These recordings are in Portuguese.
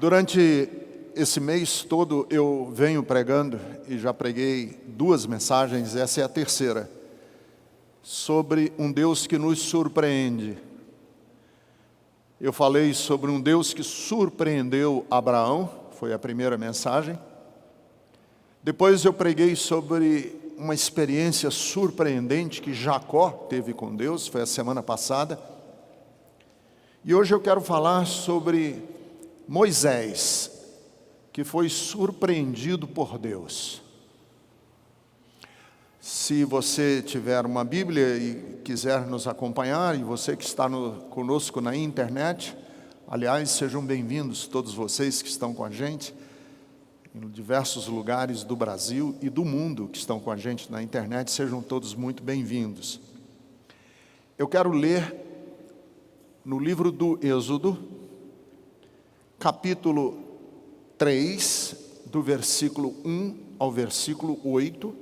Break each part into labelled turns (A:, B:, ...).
A: Durante esse mês todo eu venho pregando, e já preguei 2 mensagens, essa é a terceira, sobre um Deus que nos surpreende. Eu falei sobre um Deus que surpreendeu Abraão, foi a primeira mensagem. Depois eu preguei sobre uma experiência surpreendente que Jacó teve com Deus, foi a semana passada. E hoje eu quero falar sobre Moisés, que foi surpreendido por Deus. Se você tiver uma Bíblia e quiser nos acompanhar, e você que está conosco na internet, aliás, sejam bem-vindos todos vocês que estão com a gente, em diversos lugares do Brasil e do mundo que estão com a gente na internet, sejam todos muito bem-vindos. Eu quero ler no livro do Êxodo, capítulo 3, do versículo 1 ao versículo 8,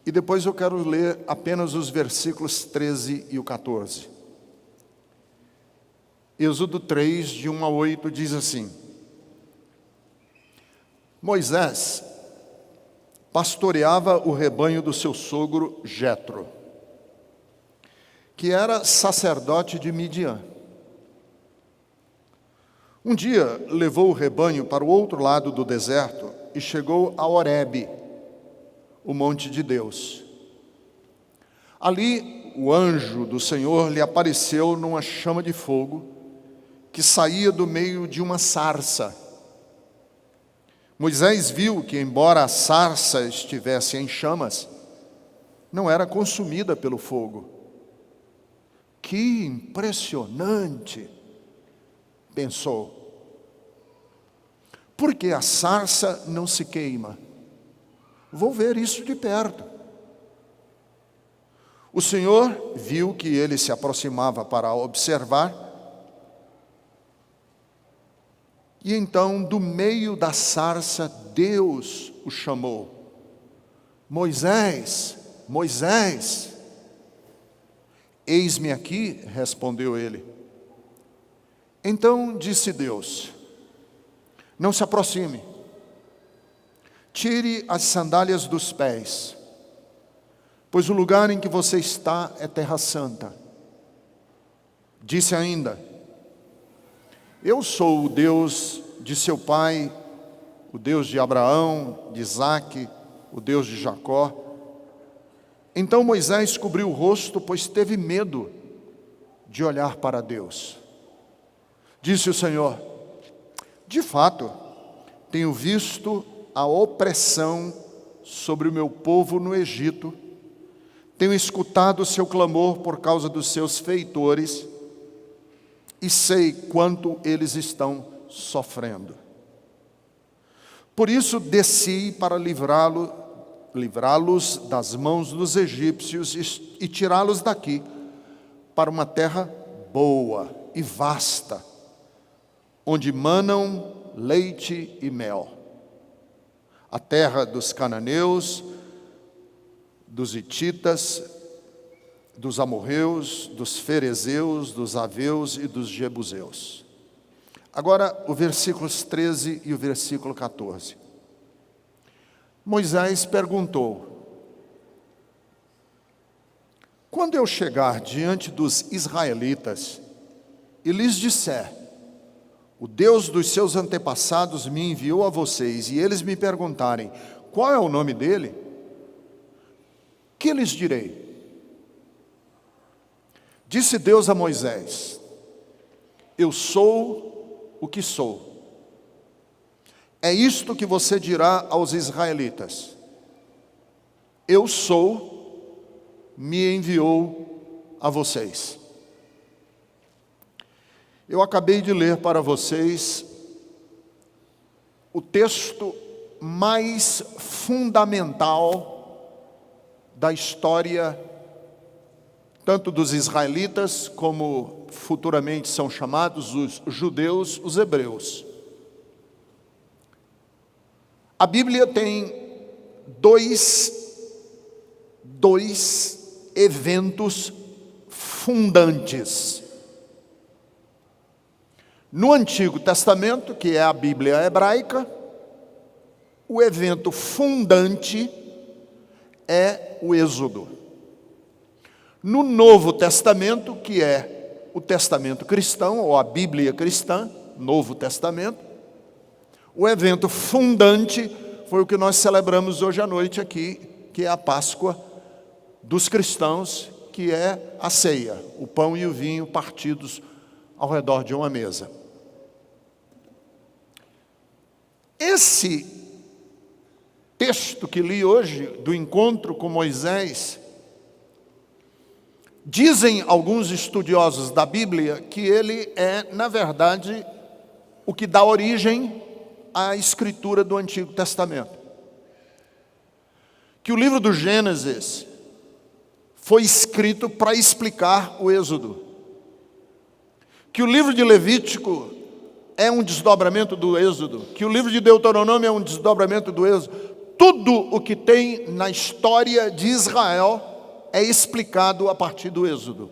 A: e depois eu quero ler apenas os versículos 13 e o 14. Êxodo 3, de 1 a 8, diz assim: Moisés pastoreava o rebanho do seu sogro Jetro, que era sacerdote de Midian. Um dia levou o rebanho para o outro lado do deserto e chegou a Horebe, o monte de Deus. Ali o anjo do Senhor lhe apareceu numa chama de fogo que saía do meio de uma sarça. Moisés viu que, embora a sarça estivesse em chamas, não era consumida pelo fogo. Que impressionante! Pensou. Por que a sarça não se queima? Vou ver isso de perto. O Senhor viu que ele se aproximava para observar, e então, do meio da sarça, Deus o chamou. Moisés, Moisés. Eis-me aqui, respondeu ele. Então disse Deus: não se aproxime, tire as sandálias dos pés, pois o lugar em que você está é terra santa. Disse ainda: eu sou o Deus de seu pai, o Deus de Abraão, de Isaque, o Deus de Jacó. Então Moisés cobriu o rosto, pois teve medo de olhar para Deus. Disse o Senhor: de fato, tenho visto a opressão sobre o meu povo no Egito, tenho escutado o seu clamor por causa dos seus feitores, e sei quanto eles estão sofrendo. Por isso desci para livrá-los das mãos dos egípcios e tirá-los daqui para uma terra boa e vasta, onde manam leite e mel, a terra dos cananeus, dos hititas, dos amorreus, dos ferezeus, dos aveus e dos jebuseus. Agora o versículos 13 e o versículo 14. Moisés perguntou: quando eu chegar diante dos israelitas e lhes disser: o Deus dos seus antepassados me enviou a vocês, e eles me perguntarem: qual é o nome dele? Que lhes direi? Disse Deus a Moisés: eu sou o que sou. É isto que você dirá aos israelitas: eu sou, me enviou a vocês. Eu acabei de ler para vocês o texto mais fundamental da história, tanto dos israelitas, como futuramente são chamados os judeus, os hebreus. A Bíblia tem dois eventos fundantes. No Antigo Testamento, que é a Bíblia hebraica, o evento fundante é o Êxodo. No Novo Testamento, que é o Testamento cristão, ou a Bíblia cristã, Novo Testamento, o evento fundante foi o que nós celebramos hoje à noite aqui, que é a Páscoa dos cristãos, que é a ceia, o pão e o vinho partidos ao redor de uma mesa. Esse texto que li hoje, do encontro com Moisés, dizem alguns estudiosos da Bíblia que ele é, na verdade, o que dá origem à escritura do Antigo Testamento. Que o livro do Gênesis foi escrito para explicar o Êxodo. Que o livro de Levítico é um desdobramento do Êxodo. Que o livro de Deuteronômio é um desdobramento do Êxodo. Tudo o que tem na história de Israel é explicado a partir do Êxodo.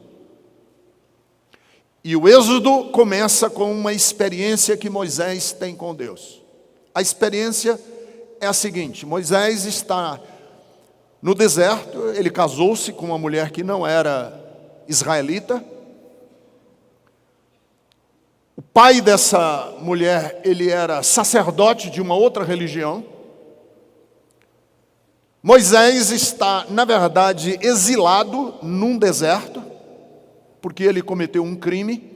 A: E o Êxodo começa com uma experiência que Moisés tem com Deus. A experiência é a seguinte: Moisés está no deserto, ele casou-se com uma mulher que não era israelita. O pai dessa mulher, ele era sacerdote de uma outra religião. Moisés está, na verdade, exilado num deserto, porque ele cometeu um crime.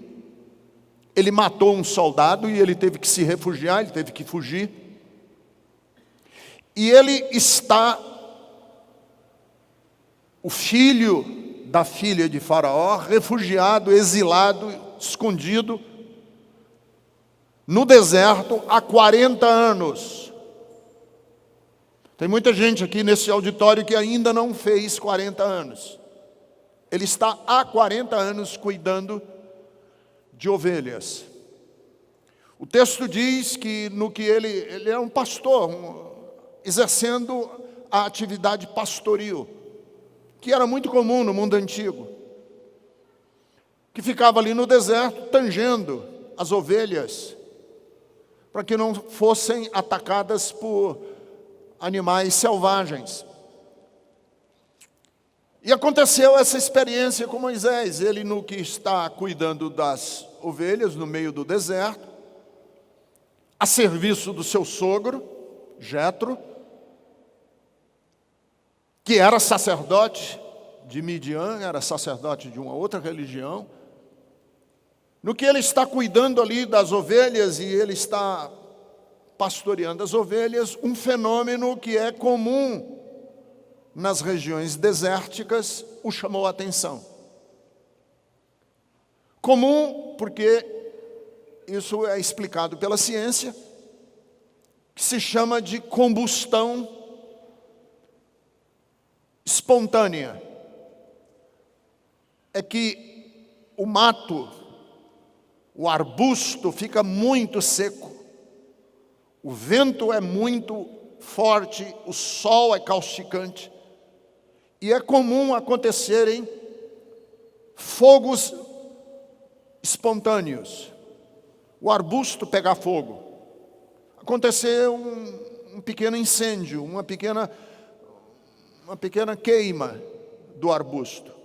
A: Ele matou um soldado e ele teve que se refugiar, ele teve que fugir. E ele está, o filho da filha de Faraó, refugiado, exilado, escondido, no deserto há 40 anos. Tem muita gente aqui nesse auditório que ainda não fez 40 anos. Ele está há 40 anos cuidando de ovelhas. O texto diz que ele é um pastor, exercendo a atividade pastoril, que era muito comum no mundo antigo, que ficava ali no deserto, tangendo as ovelhas, para que não fossem atacadas por animais selvagens. E aconteceu essa experiência com Moisés, ele no que está cuidando das ovelhas no meio do deserto, a serviço do seu sogro, Jetro, que era sacerdote de Midian, era sacerdote de uma outra religião. No que ele está cuidando ali das ovelhas e ele está pastoreando as ovelhas, um fenômeno que é comum nas regiões desérticas o chamou a atenção. Comum porque isso é explicado pela ciência, que se chama de combustão espontânea. É que o mato, o arbusto fica muito seco, o vento é muito forte, o sol é causticante, e é comum acontecerem fogos espontâneos, o arbusto pegar fogo, acontecer um pequeno incêndio, uma pequena queima do arbusto.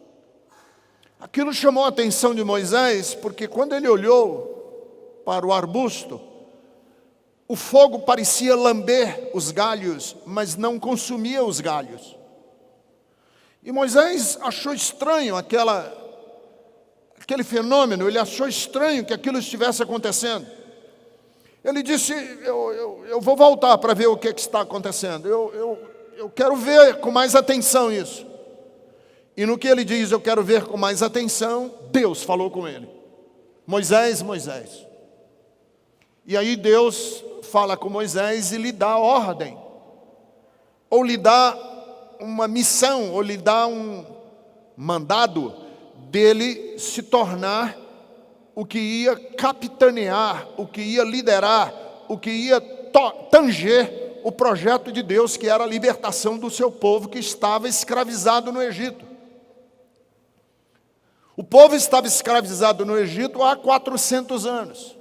A: Aquilo chamou a atenção de Moisés, porque quando ele olhou para o arbusto, o fogo parecia lamber os galhos, mas não consumia os galhos. E Moisés achou estranho aquele fenômeno, ele achou estranho que aquilo estivesse acontecendo. Ele disse, eu vou voltar para ver o que está acontecendo, eu quero ver com mais atenção isso. E no que ele diz, eu quero ver com mais atenção, Deus falou com ele. Moisés, Moisés. E aí Deus fala com Moisés e lhe dá ordem, ou lhe dá uma missão, ou lhe dá um mandado dele se tornar o que ia capitanear, o que ia liderar, o que ia tanger o projeto de Deus, que era a libertação do seu povo que estava escravizado no Egito. O povo estava escravizado no Egito há 400 anos.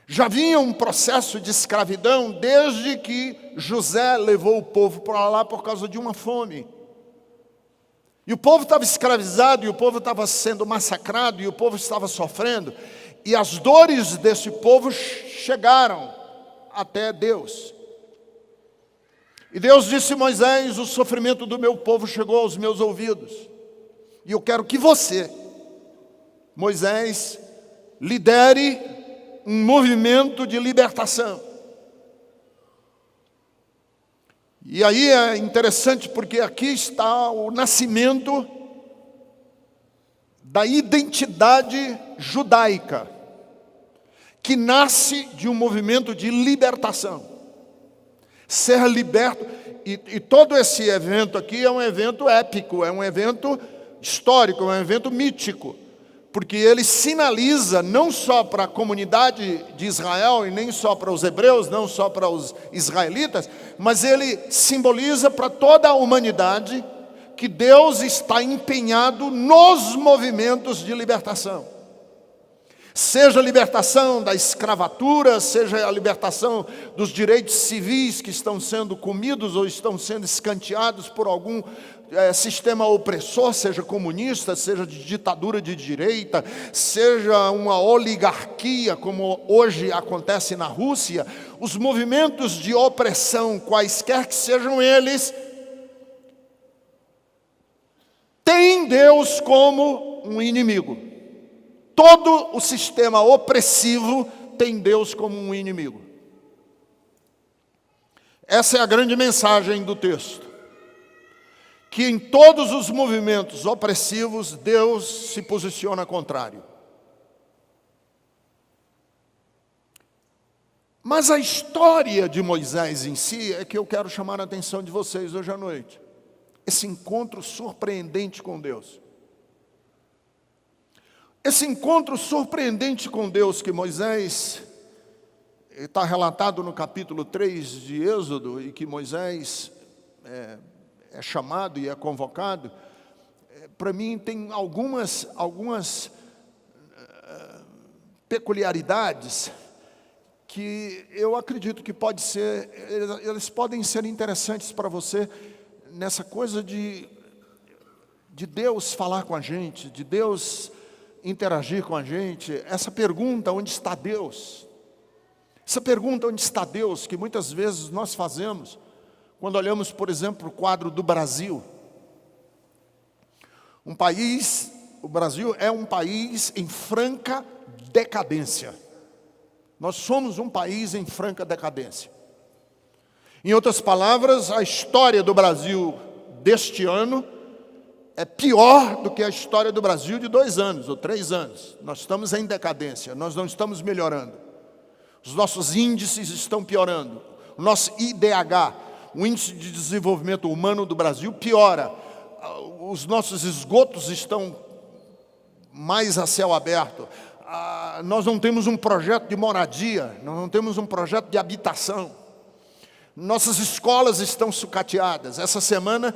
A: Já vinha um processo de escravidão desde que José levou o povo para lá por causa de uma fome. E o povo estava escravizado, e o povo estava sendo massacrado, e o povo estava sofrendo. E as dores desse povo chegaram até Deus. E Deus disse a Moisés: o sofrimento do meu povo chegou aos meus ouvidos. E eu quero que você, Moisés, lidere um movimento de libertação. E aí é interessante porque aqui está o nascimento da identidade judaica, que nasce de um movimento de libertação. Ser liberto, e todo esse evento aqui é um evento épico, é um evento histórico, é um evento mítico, porque ele sinaliza não só para a comunidade de Israel, e nem só para os hebreus, não só para os israelitas, mas ele simboliza para toda a humanidade que Deus está empenhado nos movimentos de libertação. Seja a libertação da escravatura, seja a libertação dos direitos civis que estão sendo comidos ou estão sendo escanteados por algum sistema opressor, seja comunista, seja de ditadura de direita, seja uma oligarquia, como hoje acontece na Rússia, os movimentos de opressão, quaisquer que sejam eles, têm Deus como um inimigo. Todo o sistema opressivo tem Deus como um inimigo. Essa é a grande mensagem do texto. Que em todos os movimentos opressivos, Deus se posiciona contrário. Mas a história de Moisés em si é que eu quero chamar a atenção de vocês hoje à noite. Esse encontro surpreendente com Deus. Esse encontro surpreendente com Deus que Moisés está relatado no capítulo 3 de Êxodo, e que Moisés é chamado e é convocado, para mim tem algumas peculiaridades que eu acredito que eles podem ser interessantes para você nessa coisa de Deus falar com a gente, de Deus interagir com a gente. Essa pergunta, onde está Deus? Essa pergunta, onde está Deus, que muitas vezes nós fazemos quando olhamos, por exemplo, o quadro do Brasil. O Brasil é um país em franca decadência. Nós somos um país em franca decadência. Em outras palavras, a história do Brasil deste ano é pior do que a história do Brasil de 2 anos ou 3 anos. Nós estamos em decadência, nós não estamos melhorando. Os nossos índices estão piorando. O nosso IDH, o Índice de Desenvolvimento Humano do Brasil, piora. Os nossos esgotos estão mais a céu aberto. Nós não temos um projeto de moradia, nós não temos um projeto de habitação. Nossas escolas estão sucateadas. Essa semana,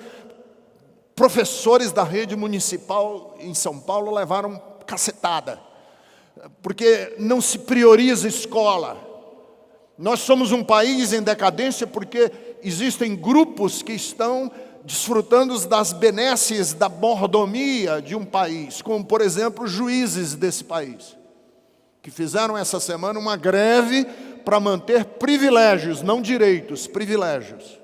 A: professores da rede municipal em São Paulo levaram cacetada, porque não se prioriza a escola. Nós somos um país em decadência porque existem grupos que estão desfrutando das benesses da mordomia de um país, como, por exemplo, os juízes desse país, que fizeram essa semana uma greve para manter privilégios, não direitos, privilégios.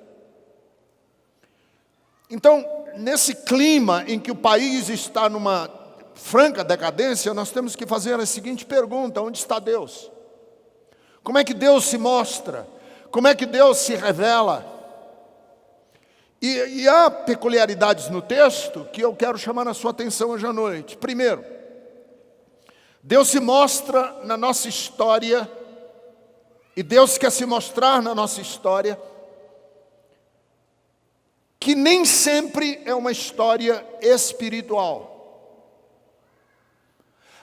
A: Então, nesse clima em que o país está numa franca decadência, nós temos que fazer a seguinte pergunta: onde está Deus? Como é que Deus se mostra? Como é que Deus se revela? E há peculiaridades no texto que eu quero chamar a sua atenção hoje à noite. Primeiro, Deus se mostra na nossa história, e Deus quer se mostrar na nossa história, que nem sempre é uma história espiritual.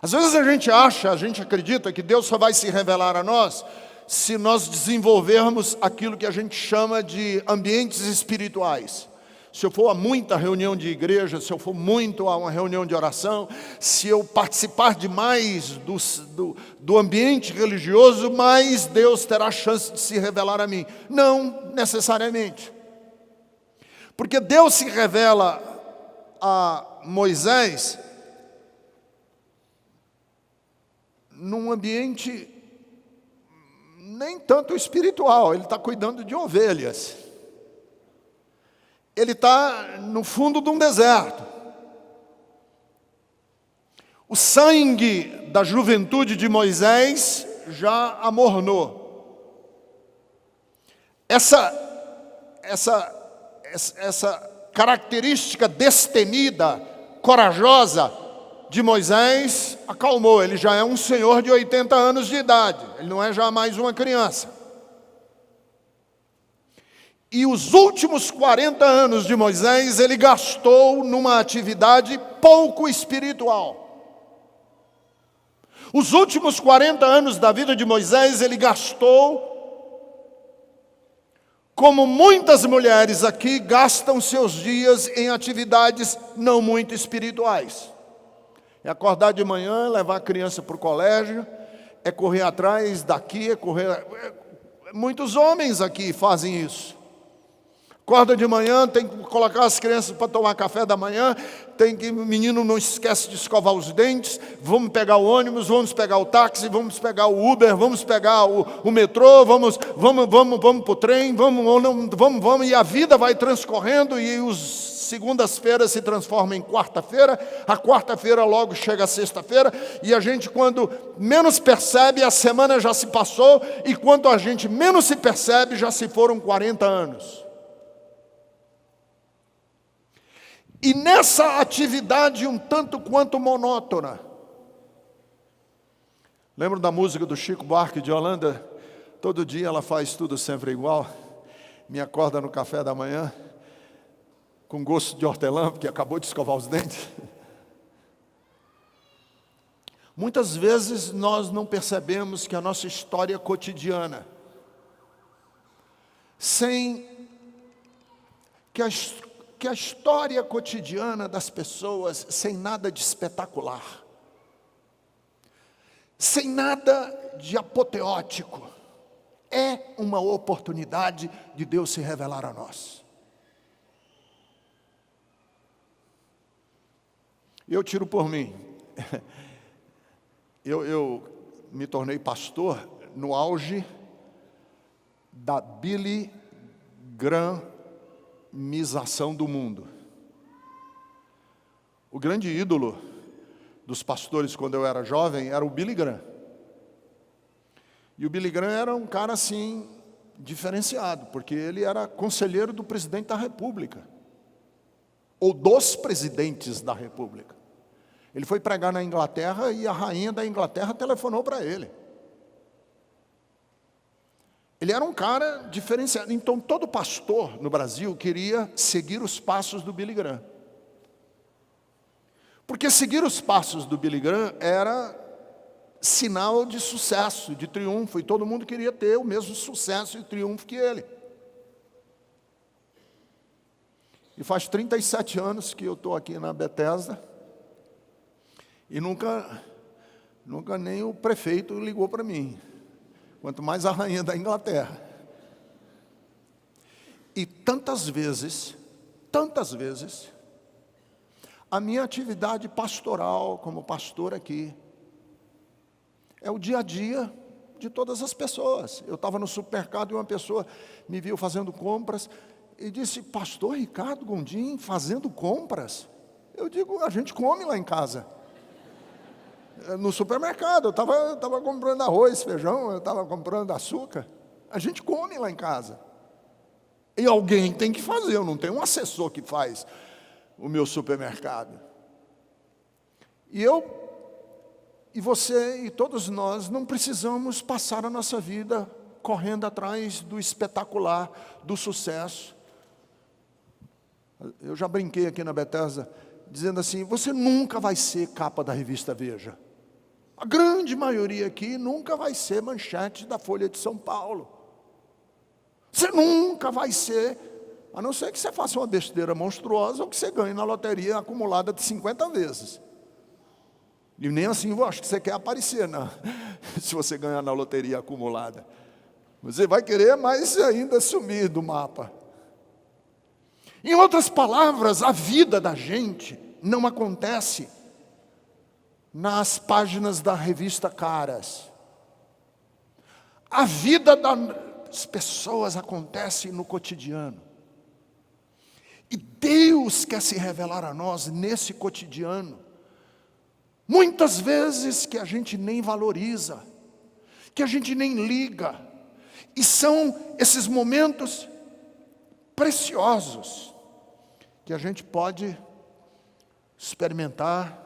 A: Às vezes a gente acredita que Deus só vai se revelar a nós se nós desenvolvermos aquilo que a gente chama de ambientes espirituais. se eu for a muita reunião de igreja, se eu for muito a uma reunião de oração, se eu participar demais do ambiente religioso, mais Deus terá chance de se revelar a mim. Não necessariamente. Porque Deus se revela a Moisés num ambiente nem tanto espiritual, ele está cuidando de ovelhas. Ele está no fundo de um deserto. O sangue da juventude de Moisés já amornou. Essa característica destemida, corajosa de Moisés acalmou. Ele já é um senhor de 80 anos de idade. Ele não é já mais uma criança. E os últimos 40 anos de Moisés, ele gastou numa atividade pouco espiritual. Os últimos 40 anos da vida de Moisés, ele gastou, como muitas mulheres aqui gastam seus dias em atividades não muito espirituais. É acordar de manhã, levar a criança para o colégio, é correr atrás daqui, Muitos homens aqui fazem isso. Acorda de manhã, tem que colocar as crianças para tomar café da manhã, o menino não esquece de escovar os dentes, vamos pegar o ônibus, vamos pegar o táxi, vamos pegar o Uber, vamos pegar o metrô, vamos para o trem, vamos, e a vida vai transcorrendo, e os segundas-feiras se transformam em quarta-feira, a quarta-feira logo chega a sexta-feira, e a gente, quando menos percebe, a semana já se passou, e quando a gente menos se percebe, já se foram 40 anos. E nessa atividade um tanto quanto monótona. Lembro da música do Chico Buarque de Holanda? Todo dia ela faz tudo sempre igual. Me acorda no café da manhã, com gosto de hortelã, porque acabou de escovar os dentes. Muitas vezes nós não percebemos que a nossa história cotidiana, que a história cotidiana das pessoas, sem nada de espetacular, sem nada de apoteótico, é uma oportunidade de Deus se revelar a nós. Eu tiro por mim. Eu me tornei pastor no auge da Billy Grahamização do mundo. O grande ídolo dos pastores quando eu era jovem era o Billy Graham. E o Billy Graham era um cara assim, diferenciado, porque ele era conselheiro do presidente da República, ou dos presidentes da República. Ele foi pregar na Inglaterra e a rainha da Inglaterra telefonou para ele. Ele era um cara diferenciado. Então, todo pastor no Brasil queria seguir os passos do Billy Graham. Porque seguir os passos do Billy Graham era sinal de sucesso, de triunfo. E todo mundo queria ter o mesmo sucesso e triunfo que ele. E faz 37 anos que eu estou aqui na Bethesda. E nunca nem o prefeito ligou para mim. Quanto mais a rainha da Inglaterra. E tantas vezes, a minha atividade pastoral como pastor aqui é o dia a dia de todas as pessoas. Eu estava no supermercado e uma pessoa me viu fazendo compras e disse: pastor Ricardo Gondim fazendo compras? Eu digo: a gente come lá em casa. No supermercado, eu estava comprando arroz, feijão, eu estava comprando açúcar. A gente come lá em casa. E alguém tem que fazer, eu não tenho um assessor que faz o meu supermercado. E você e todos nós não precisamos passar a nossa vida correndo atrás do espetacular, do sucesso. Eu já brinquei aqui na Bethesda, dizendo assim: você nunca vai ser capa da revista Veja. A grande maioria aqui nunca vai ser manchete da Folha de São Paulo. Você nunca vai ser A não ser que você faça uma besteira monstruosa ou que você ganhe na loteria acumulada de 50 vezes. E nem assim eu acho que você quer aparecer, não. Se você ganhar na loteria acumulada. Você vai querer mais ainda sumir do mapa. Em outras palavras, a vida da gente não acontece nas páginas da revista Caras. A vida das pessoas acontece no cotidiano. E Deus quer se revelar a nós nesse cotidiano. Muitas vezes que a gente nem valoriza, que a gente nem liga. E são esses momentos preciosos que a gente pode experimentar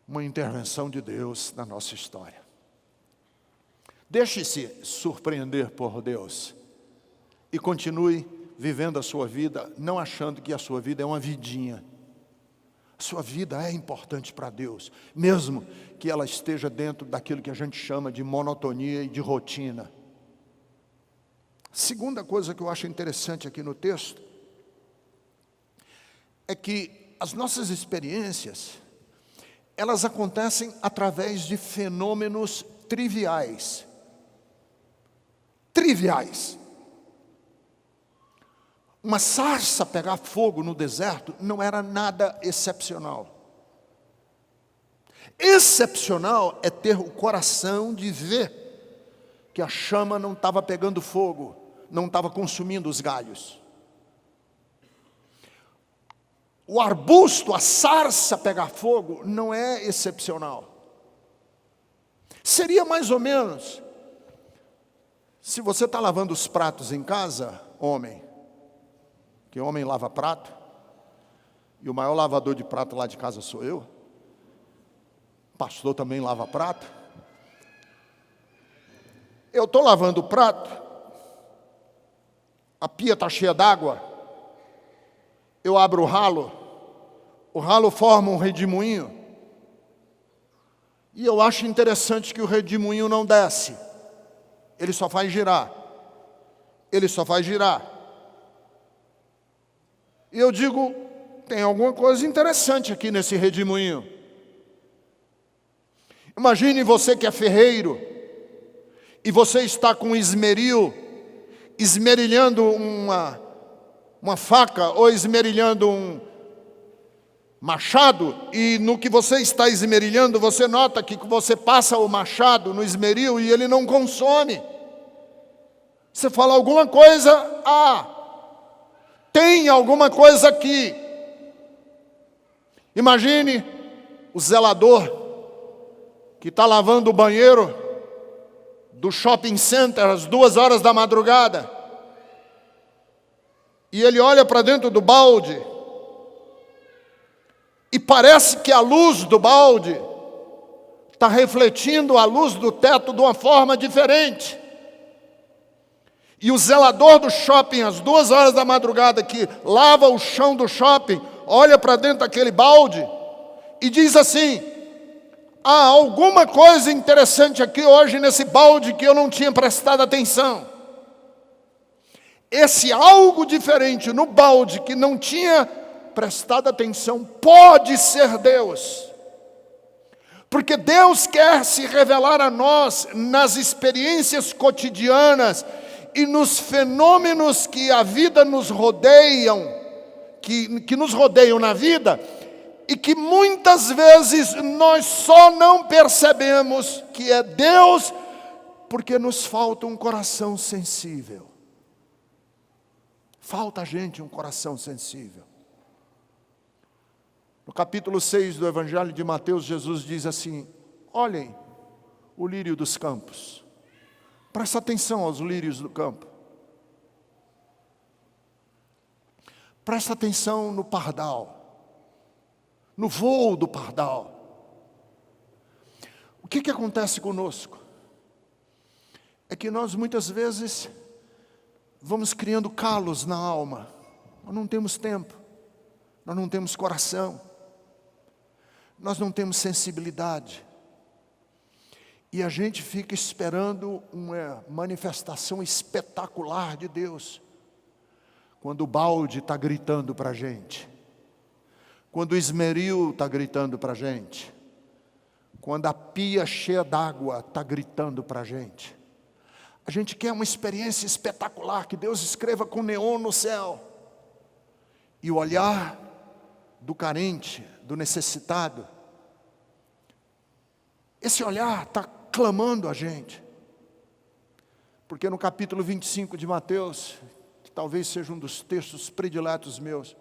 A: uma intervenção de Deus na nossa história. Deixe-se surpreender por Deus e continue vivendo a sua vida, não achando que a sua vida é uma vidinha. A sua vida é importante para Deus, mesmo que ela esteja dentro daquilo que a gente chama de monotonia e de rotina. Segunda coisa que eu acho interessante aqui no texto é que as nossas experiências, elas acontecem através de fenômenos triviais. Triviais. Uma sarça pegar fogo no deserto não era nada excepcional. Excepcional é ter o coração de ver que a chama não estava pegando fogo, não estava consumindo os galhos. O arbusto, a sarça pegar fogo, não é excepcional. Seria mais ou menos, se você está lavando os pratos em casa, homem, que homem lava prato, e o maior lavador de prato lá de casa sou eu, pastor também lava prato. Eu estou lavando o prato, a pia está cheia d'água, eu abro o ralo forma um redemoinho, e eu acho interessante que o redemoinho não desce, ele só faz girar, E eu digo, tem alguma coisa interessante aqui nesse redemoinho. Imagine você que é ferreiro, e você está com um esmeril, esmerilhando uma faca, ou esmerilhando um machado, e no que você está esmerilhando, você nota que você passa o machado no esmeril e ele não consome. Você fala alguma coisa, tem alguma coisa aqui. Imagine o zelador que está lavando o banheiro do shopping center às 2h da madrugada. E ele olha para dentro do balde e parece que a luz do balde está refletindo a luz do teto de uma forma diferente. E o zelador do shopping, às 2h da madrugada, que lava o chão do shopping, olha para dentro daquele balde e diz assim: há alguma coisa interessante aqui hoje nesse balde que eu não tinha prestado atenção. Esse algo diferente no balde que não tinha prestado atenção pode ser Deus. Porque Deus quer se revelar a nós nas experiências cotidianas e nos fenômenos que a vida nos rodeiam, que nos rodeiam na vida, e que muitas vezes nós só não percebemos que é Deus, porque nos falta um coração sensível. Falta a gente um coração sensível. No capítulo 6 do Evangelho de Mateus, Jesus diz assim: olhem o lírio dos campos. Presta atenção aos lírios do campo. Presta atenção no pardal, no voo do pardal. O que acontece conosco? É que nós muitas vezes vamos criando calos na alma. Nós não temos tempo, nós não temos coração, nós não temos sensibilidade. E a gente fica esperando uma manifestação espetacular de Deus. quando o balde está gritando para a gente, quando o esmeril está gritando para a gente, quando a pia cheia d'água está gritando para a gente quer uma experiência espetacular, que Deus escreva com neon no céu, e o olhar do carente, do necessitado, esse olhar está clamando a gente, porque no capítulo 25 de Mateus, que talvez seja um dos textos prediletos meus,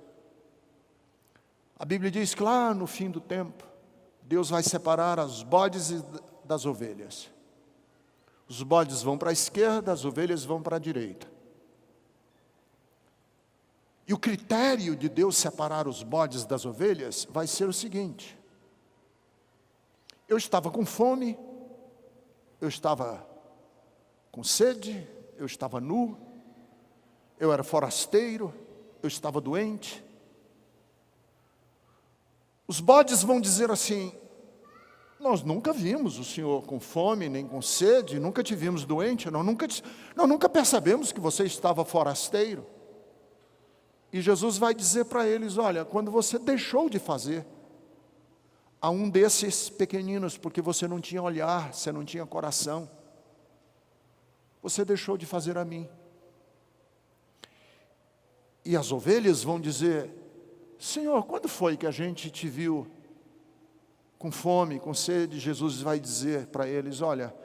A: a Bíblia diz que lá no fim do tempo, Deus vai separar os bodes das ovelhas. Os bodes vão para a esquerda, as ovelhas vão para a direita. E o critério de Deus separar os bodes das ovelhas vai ser o seguinte: eu estava com fome, eu estava com sede, eu estava nu, eu era forasteiro, eu estava doente. Os bodes vão dizer assim: nós nunca vimos o Senhor com fome, nem com sede, nunca te vimos doente, nós nunca percebemos que você estava forasteiro. E Jesus vai dizer para eles: olha, quando você deixou de fazer a um desses pequeninos, porque você não tinha olhar, você não tinha coração, você deixou de fazer a mim. E as ovelhas vão dizer: Senhor, quando foi que a gente te viu com fome, com sede? Jesus vai dizer para eles: olha,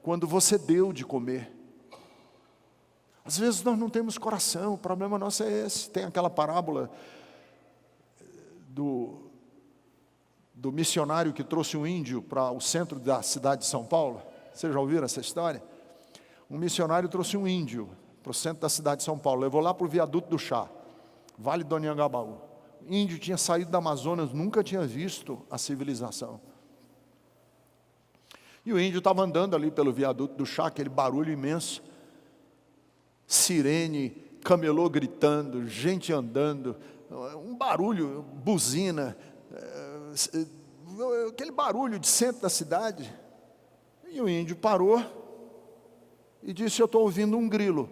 A: quando você deu de comer. Às vezes nós não temos coração, o problema nosso é esse. Tem aquela parábola do missionário que trouxe um índio para o centro da cidade de São Paulo. Vocês já ouviram essa história? Um missionário trouxe um índio para o centro da cidade de São Paulo, levou lá para o viaduto do Chá, Vale do Anhangabaú. O índio tinha saído da Amazonas, nunca tinha visto a civilização. E o índio estava andando ali pelo viaduto do Chá, aquele barulho imenso, sirene, camelô gritando, gente andando, um barulho, buzina, aquele barulho de centro da cidade. E o índio parou e disse: eu estou ouvindo um grilo.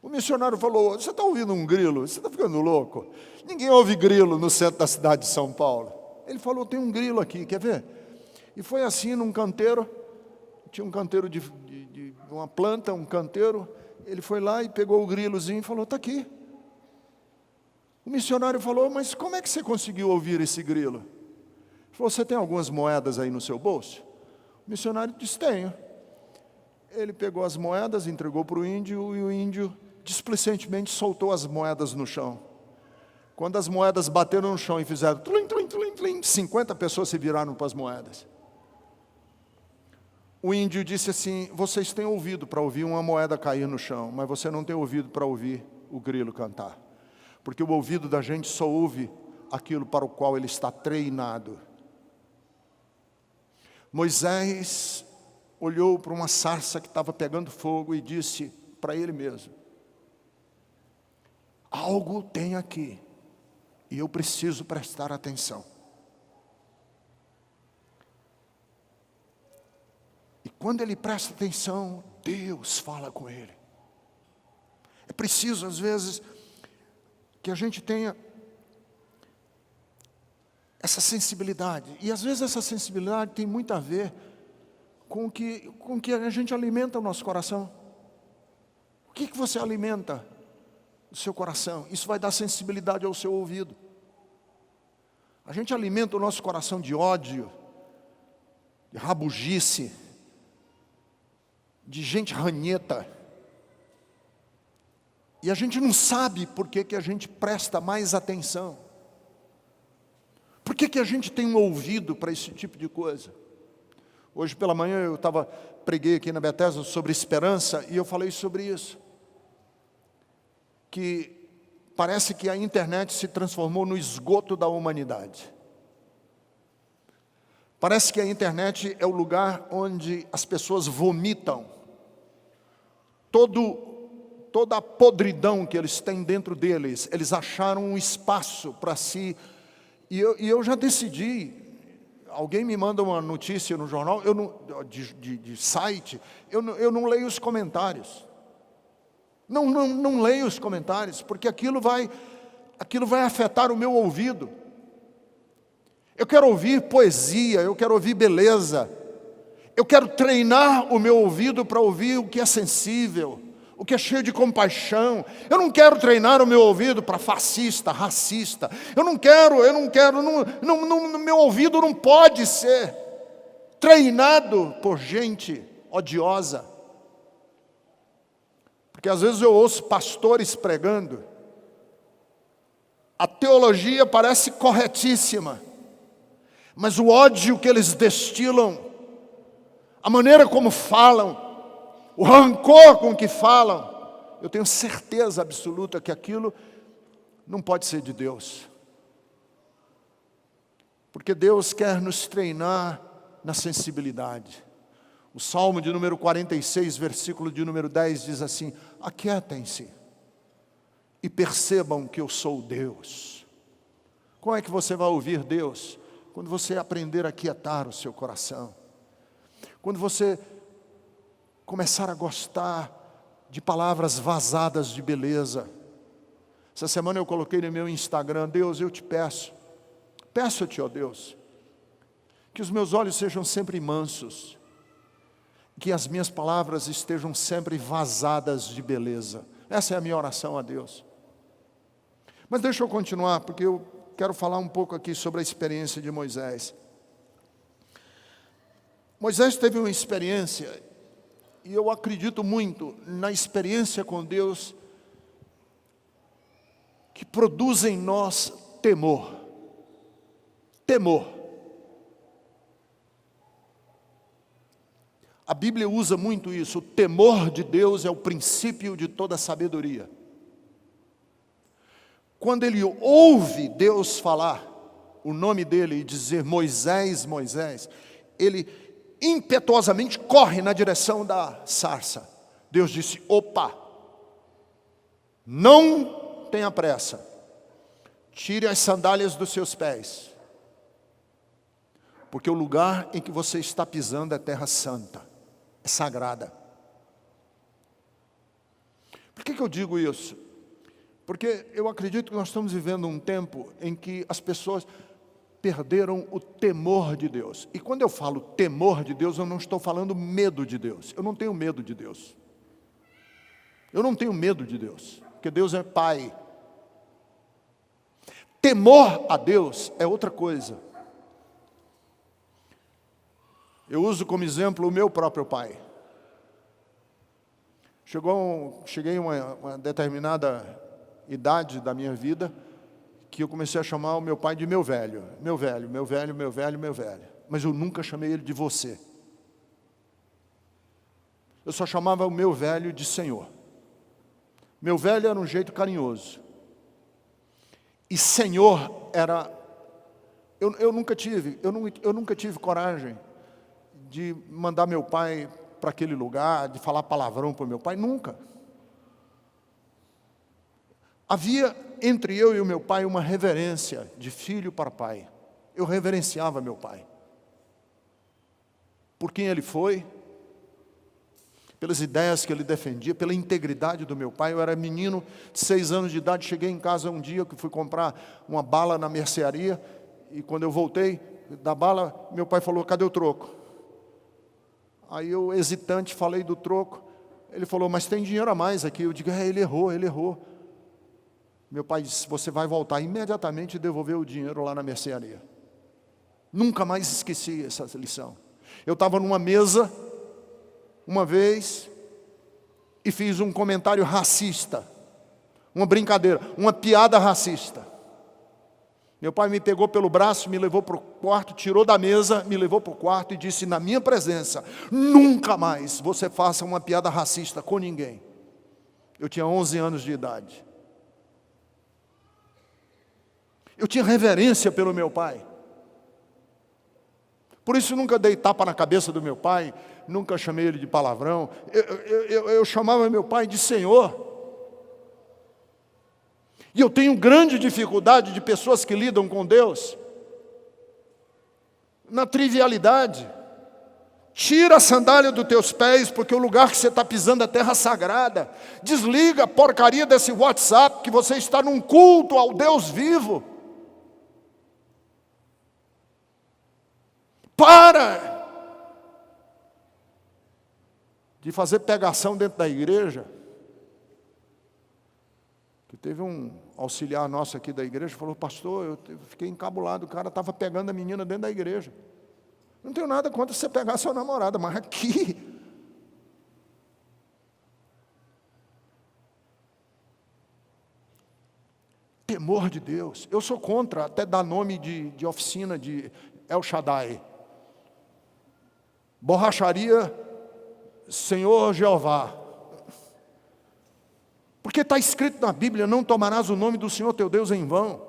A: O missionário falou: você está ouvindo um grilo? Você está ficando louco? Ninguém ouve grilo no centro da cidade de São Paulo. Ele falou: tem um grilo aqui, quer ver? E foi assim num canteiro, tinha um canteiro de uma planta, um canteiro. Ele foi lá e pegou o grilozinho e falou: está aqui. O missionário falou: mas como é que você conseguiu ouvir esse grilo? Ele falou: você tem algumas moedas aí no seu bolso? O missionário disse: tenho. Ele pegou as moedas, entregou para o índio, e o índio displicentemente soltou as moedas no chão. Quando as moedas bateram no chão e fizeram tlim, tlim, tlim, tlim, 50 pessoas se viraram para as moedas. O índio disse assim: vocês têm ouvido para ouvir uma moeda cair no chão, mas você não tem ouvido para ouvir o grilo cantar. Porque o ouvido da gente só ouve aquilo para o qual ele está treinado. Moisés olhou para uma sarça que estava pegando fogo e disse para ele mesmo: algo tem aqui, e eu preciso prestar atenção. E quando ele presta atenção, Deus fala com ele. É preciso, às vezes, que a gente tenha essa sensibilidade. E às vezes essa sensibilidade tem muito a ver com que a gente alimenta o nosso coração. O que você alimenta o seu coração? Isso vai dar sensibilidade ao seu ouvido. A gente alimenta o nosso coração de ódio, de rabugice, de gente ranheta. E a gente não sabe por que a gente presta mais atenção. Por que a gente tem um ouvido para esse tipo de coisa? Hoje pela manhã eu preguei aqui na Bethesda sobre esperança, e eu falei sobre isso. Que parece que a internet se transformou no esgoto da humanidade. Parece que a internet é o lugar onde as pessoas vomitam toda a podridão que eles têm dentro deles. Eles acharam um espaço para si. E eu já decidi. Alguém me manda uma notícia no jornal, de site, eu não leio os comentários. Não leio os comentários, porque aquilo vai afetar o meu ouvido. Eu quero ouvir poesia, eu quero ouvir beleza. Eu quero treinar o meu ouvido para ouvir o que é sensível, o que é cheio de compaixão. Eu não quero treinar o meu ouvido para fascista, racista. Meu ouvido não pode ser treinado por gente odiosa. Porque às vezes eu ouço pastores pregando, a teologia parece corretíssima, mas o ódio que eles destilam, a maneira como falam, o rancor com que falam, eu tenho certeza absoluta que aquilo não pode ser de Deus. Porque Deus quer nos treinar na sensibilidade. O Salmo de número 46, versículo de número 10 diz assim: aquietem-se e percebam que eu sou Deus. Como é que você vai ouvir Deus? Quando você aprender a aquietar o seu coração. Quando você começar a gostar de palavras vazadas de beleza. Essa semana eu coloquei no meu Instagram: Deus, eu te peço-te, ó Deus, que os meus olhos sejam sempre mansos, que as minhas palavras estejam sempre vazadas de beleza. Essa é a minha oração a Deus. Mas deixa eu continuar, porque eu quero falar um pouco aqui sobre a experiência de Moisés. Moisés teve uma experiência, e eu acredito muito na experiência com Deus, que produz em nós temor. Temor. A Bíblia usa muito isso. O temor de Deus é o princípio de toda sabedoria. Quando ele ouve Deus falar o nome dele e dizer Moisés, Moisés, ele impetuosamente corre na direção da sarça. Deus disse: opa, não tenha pressa, tire as sandálias dos seus pés, porque o lugar em que você está pisando é terra santa, é sagrada. Por que eu digo isso? Porque eu acredito que nós estamos vivendo um tempo em que as pessoas perderam o temor de Deus. E quando eu falo temor de Deus, eu não estou falando medo de Deus. Eu não tenho medo de Deus. Eu não tenho medo de Deus, porque Deus é Pai. Temor a Deus é outra coisa. Eu uso como exemplo o meu próprio pai. Cheguei a uma determinada idade da minha vida, que eu comecei a chamar o meu pai de meu velho. Meu velho, meu velho, meu velho, meu velho. Mas eu nunca chamei ele de você. Eu só chamava o meu velho de Senhor. Meu velho era um jeito carinhoso. E Senhor era... Eu nunca tive coragem de mandar meu pai para aquele lugar, de falar palavrão para o meu pai, nunca. Havia entre eu e o meu pai uma reverência de filho para pai. Eu reverenciava meu pai. Por quem ele foi, pelas ideias que ele defendia, pela integridade do meu pai. Eu era menino de 6 anos de idade, cheguei em casa um dia que fui comprar uma bala na mercearia, e quando eu voltei da bala, meu pai falou: cadê o troco? Aí eu, hesitante, falei do troco. Ele falou: mas tem dinheiro a mais aqui. Eu digo: ele errou. Meu pai disse: você vai voltar imediatamente e devolver o dinheiro lá na mercearia. Nunca mais esqueci essa lição. Eu estava numa mesa, uma vez, e fiz um comentário racista. Uma brincadeira, uma piada racista. Meu pai me pegou pelo braço, me levou para o quarto, tirou da mesa, me levou para o quarto e disse na minha presença: nunca mais você faça uma piada racista com ninguém. Eu tinha 11 anos de idade. Eu tinha reverência pelo meu pai. Por isso nunca dei tapa na cabeça do meu pai, nunca chamei ele de palavrão. Eu chamava meu pai de Senhor. E eu tenho grande dificuldade de pessoas que lidam com Deus na trivialidade. Tira a sandália dos teus pés, porque o lugar que você está pisando é terra sagrada. Desliga a porcaria desse WhatsApp, que você está num culto ao Deus vivo. Para de fazer pegação dentro da igreja. Que teve um auxiliar nosso aqui da igreja, falou: pastor, eu fiquei encabulado, o cara estava pegando a menina dentro da igreja. Não tenho nada contra você pegar a sua namorada, mas aqui... Temor de Deus. Eu sou contra até dar nome de oficina de El Shaddai. Borracharia Senhor Jeová. Porque está escrito na Bíblia: não tomarás o nome do Senhor teu Deus em vão.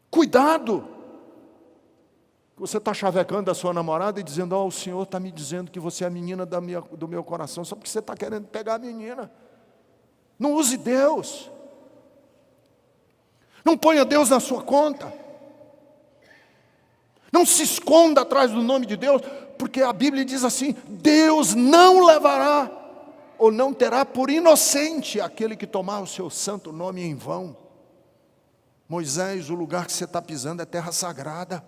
A: Cuidado! Você está chavecando a sua namorada e dizendo: o Senhor está me dizendo que você é a menina do meu coração, só porque você está querendo pegar a menina. Não use Deus. Não ponha Deus na sua conta. Não se esconda atrás do nome de Deus, porque a Bíblia diz assim: Deus não levará ou não terá por inocente aquele que tomar o seu santo nome em vão. Moisés, o lugar que você está pisando é terra sagrada.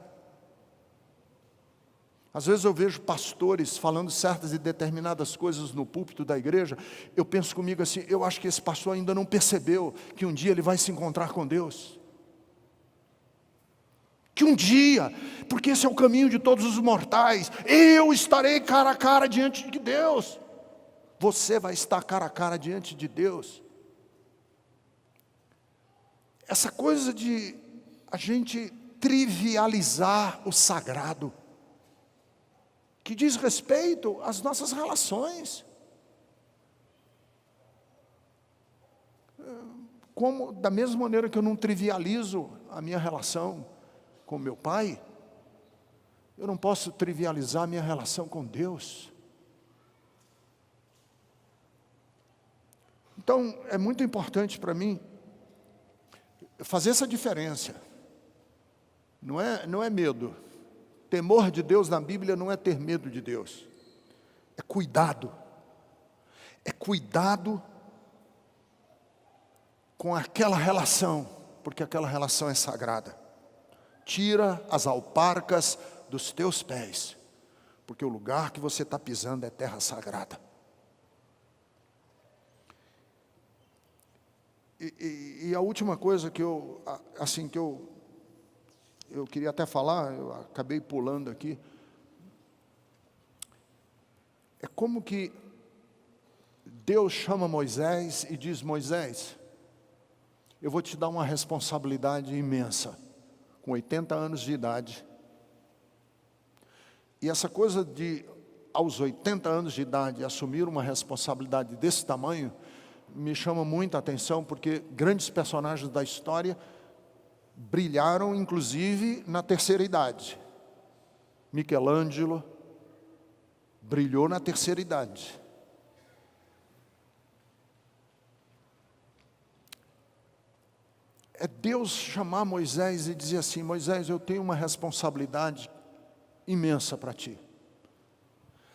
A: Às vezes eu vejo pastores falando certas e determinadas coisas no púlpito da igreja. Eu penso comigo assim: eu acho que esse pastor ainda não percebeu que um dia ele vai se encontrar com Deus. Que um dia, porque esse é o caminho de todos os mortais, eu estarei cara a cara diante de Deus. Você vai estar cara a cara diante de Deus. Essa coisa de a gente trivializar o sagrado, que diz respeito às nossas relações. Como, da mesma maneira que eu não trivializo a minha relação com meu pai, eu não posso trivializar a minha relação com Deus. Então, é muito importante para mim fazer essa diferença. Não é medo. Temor de Deus na Bíblia não é ter medo de Deus. É cuidado. É cuidado com aquela relação, porque aquela relação é sagrada. Tira as alparcas dos teus pés, porque o lugar que você está pisando é terra sagrada. E a última coisa que eu queria até falar, eu acabei pulando aqui, é como que Deus chama Moisés e diz: Moisés, eu vou te dar uma responsabilidade imensa, com 80 anos de idade. E essa coisa de, aos 80 anos de idade, assumir uma responsabilidade desse tamanho, me chama muita atenção, porque grandes personagens da história brilharam, inclusive, na terceira idade. Michelangelo brilhou na terceira idade. É Deus chamar Moisés e dizer assim: Moisés, eu tenho uma responsabilidade imensa para ti.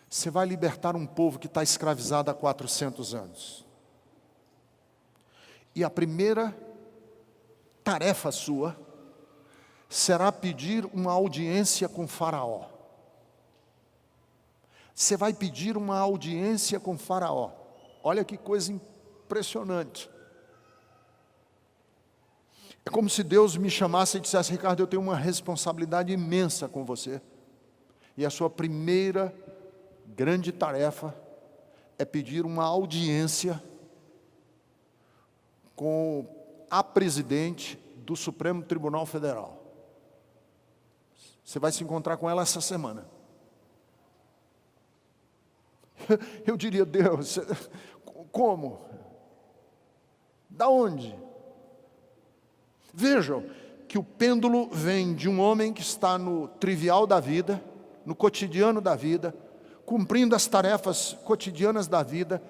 A: Você vai libertar um povo que está escravizado há 400 anos. E a primeira tarefa sua será pedir uma audiência com Faraó. Você vai pedir uma audiência com Faraó. Olha que coisa impressionante. É como se Deus me chamasse e dissesse: Ricardo, eu tenho uma responsabilidade imensa com você. E a sua primeira grande tarefa é pedir uma audiência com a presidente do Supremo Tribunal Federal. Você vai se encontrar com ela essa semana. Eu diria: Deus, como? Da onde? Vejam que o pêndulo vem de um homem que está no trivial da vida, no cotidiano da vida, cumprindo as tarefas cotidianas da vida,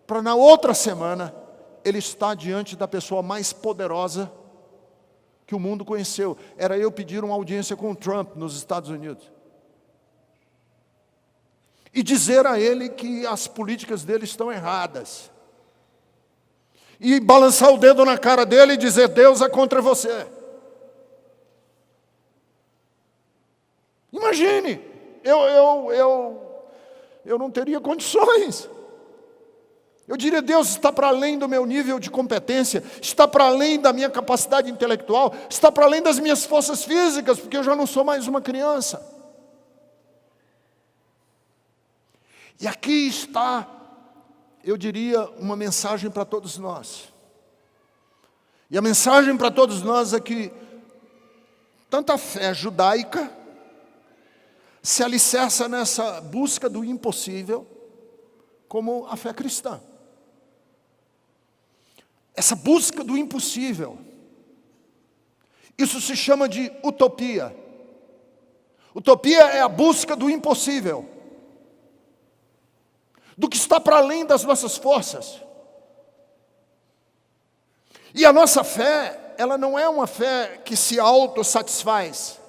A: para na outra semana ele estar diante da pessoa mais poderosa que o mundo conheceu. Era eu pedir uma audiência com o Trump nos Estados Unidos. E dizer a ele que as políticas dele estão erradas. E balançar o dedo na cara dele e dizer: Deus é contra você. Imagine, eu não teria condições. Eu diria: Deus, está para além do meu nível de competência, está para além da minha capacidade intelectual, está para além das minhas forças físicas, porque eu já não sou mais uma criança. E aqui está, eu diria, uma mensagem para todos nós. E a mensagem para todos nós é que tanto a fé judaica se alicerça nessa busca do impossível, como a fé cristã. Essa busca do impossível, isso se chama de utopia. Utopia é a busca do impossível, do que está para além das nossas forças. E a nossa fé, ela não é uma fé que se autossatisfaz.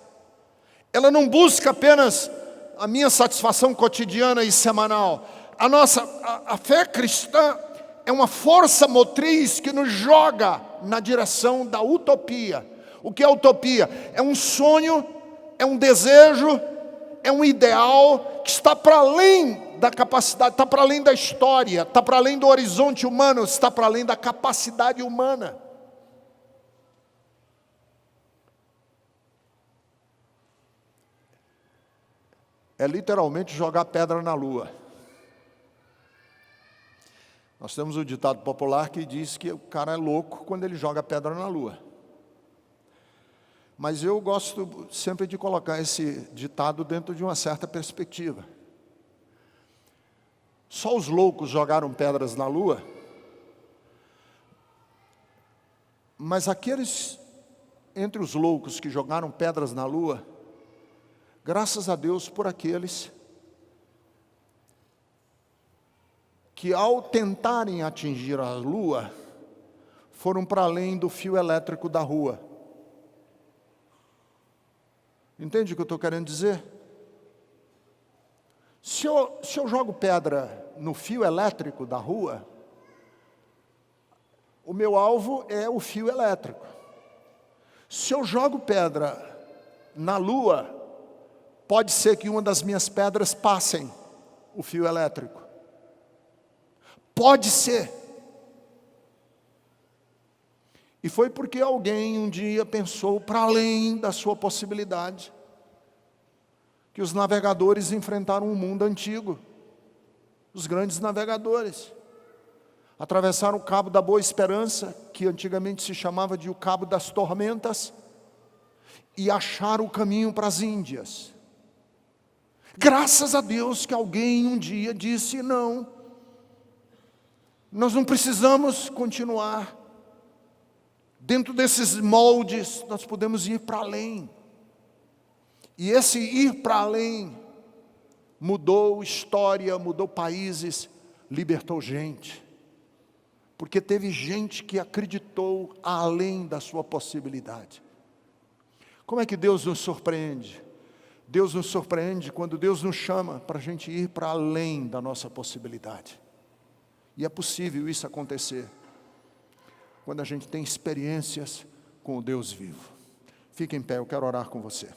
A: Ela não busca apenas a minha satisfação cotidiana e semanal. A fé cristã é uma força motriz que nos joga na direção da utopia. O que é utopia? É um sonho, é um desejo, é um ideal que está para além da capacidade, está para além da história, está para além do horizonte humano, está para além da capacidade humana. É literalmente jogar pedra na lua. Nós temos o ditado popular que diz que o cara é louco quando ele joga pedra na lua. Mas eu gosto sempre de colocar esse ditado dentro de uma certa perspectiva. Só os loucos jogaram pedras na lua, mas aqueles entre os loucos que jogaram pedras na lua, graças a Deus por aqueles que, ao tentarem atingir a lua, foram para além do fio elétrico da rua. Entende o que eu estou querendo dizer? Se eu jogo pedra no fio elétrico da rua, o meu alvo é o fio elétrico. Se eu jogo pedra na lua, pode ser que uma das minhas pedras passem o fio elétrico. Pode ser. E foi porque alguém um dia pensou para além da sua possibilidade, que os navegadores enfrentaram o mundo antigo. Os grandes navegadores atravessaram o Cabo da Boa Esperança, que antigamente se chamava de o Cabo das Tormentas, e acharam o caminho para as Índias. Graças a Deus que alguém um dia disse: não, nós não precisamos continuar dentro desses moldes, nós podemos ir para além. E esse ir para além mudou história, mudou países, libertou gente. Porque teve gente que acreditou além da sua possibilidade. Como é que Deus nos surpreende? Deus nos surpreende quando Deus nos chama para a gente ir para além da nossa possibilidade. E é possível isso acontecer quando a gente tem experiências com o Deus vivo. Fique em pé, eu quero orar com você.